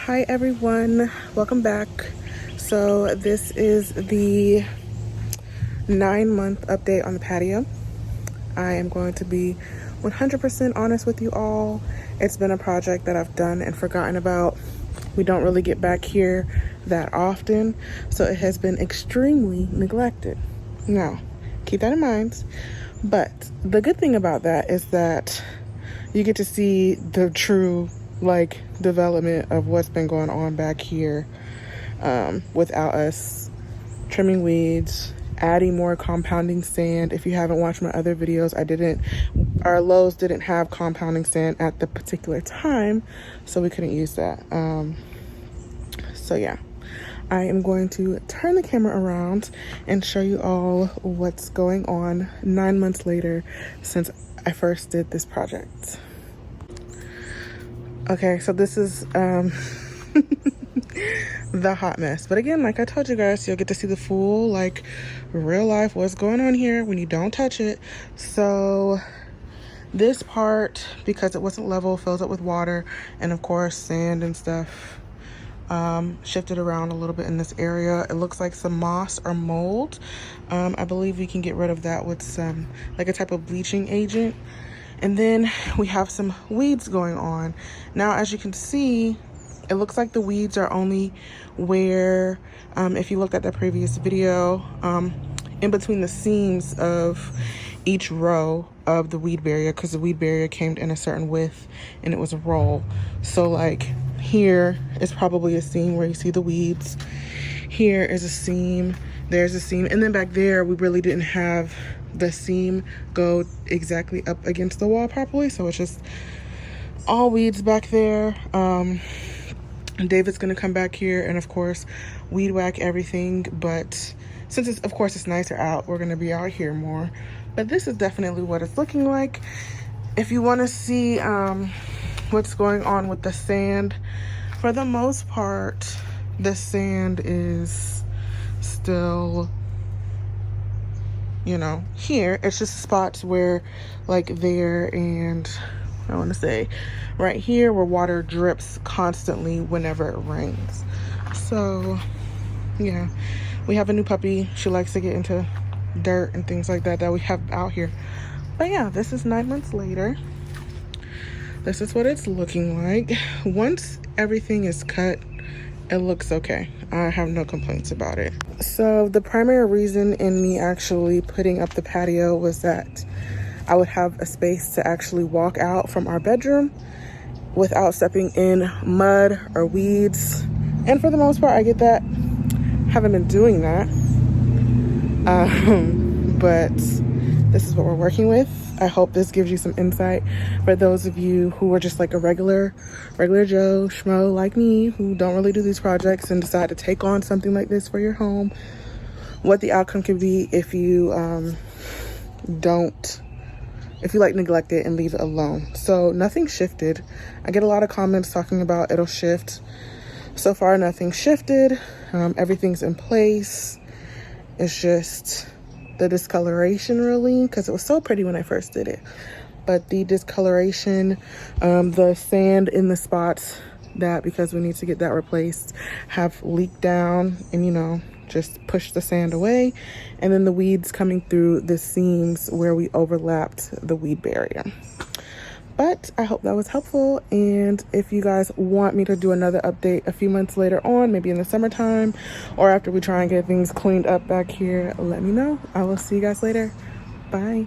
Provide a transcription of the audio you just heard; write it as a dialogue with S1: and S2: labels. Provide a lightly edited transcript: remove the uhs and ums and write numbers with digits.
S1: Hi everyone, welcome back. So this is the 9-month update on the patio. I am going to be 100% honest with you all. It's been a project that I've done and forgotten about. We don't really get back here that often, so it has been extremely neglected. Now, keep that in mind. But the good thing about that is that you get to see the true development of what's been going on back here, without us trimming weeds, adding more compounding sand. If you haven't watched my other videos, our Lowe's didn't have compounding sand at the particular time, so we couldn't use that. So yeah, I am going to turn the camera around and show you all what's going on 9 months later since I first did this project. Okay, so this is the hot mess. But again, like I told you guys, you'll get to see the full, real life what's going on here when you don't touch it. So this part, because it wasn't level, fills up with water and of course sand and stuff. Shifted around a little bit in this area. It looks like some moss or mold. I believe we can get rid of that with some a type of bleaching agent. And then we have some weeds going on. Now, as you can see, it looks like the weeds are only where, if you looked at the previous video, in between the seams of each row of the weed barrier, because the weed barrier came in a certain width and it was a roll. So here is probably a seam where you see the weeds. Here is a seam, there's a seam, and then back there we really didn't have the seam go exactly up against the wall properly, so it's just all weeds back there. David's gonna come back here and of course weed whack everything, but since it's nicer out, we're gonna be out here more. But this is definitely what it's looking like. If you want to see what's going on with the sand, for the most part the sand is still, here. It's just spots where there, and I want to say right here where water drips constantly whenever it rains. So yeah, we have a new puppy. She likes to get into dirt and things like that we have out here. But yeah, this is 9 months later. This is what it's looking like. Once everything is cut, it looks okay. I have no complaints about it. So the primary reason in me actually putting up the patio was that I would have a space to actually walk out from our bedroom without stepping in mud or weeds. And for the most part, I get that. Haven't been doing that. But this is what we're working with. I hope this gives you some insight for those of you who are just a regular Joe Schmo like me, who don't really do these projects and decide to take on something like this for your home, what the outcome could be if you neglect it and leave it alone. So nothing shifted. I get a lot of comments talking about it'll shift. So far nothing shifted. Everything's in place. It's just the discoloration really, because it was so pretty when I first did it, but the discoloration, the sand in the spots that, because we need to get that replaced, have leaked down and just push the sand away, and then the weeds coming through the seams where we overlapped the weed barrier. But I hope that was helpful, and if you guys want me to do another update a few months later on, maybe in the summertime or after we try and get things cleaned up back here, let me know. I will see you guys later. Bye.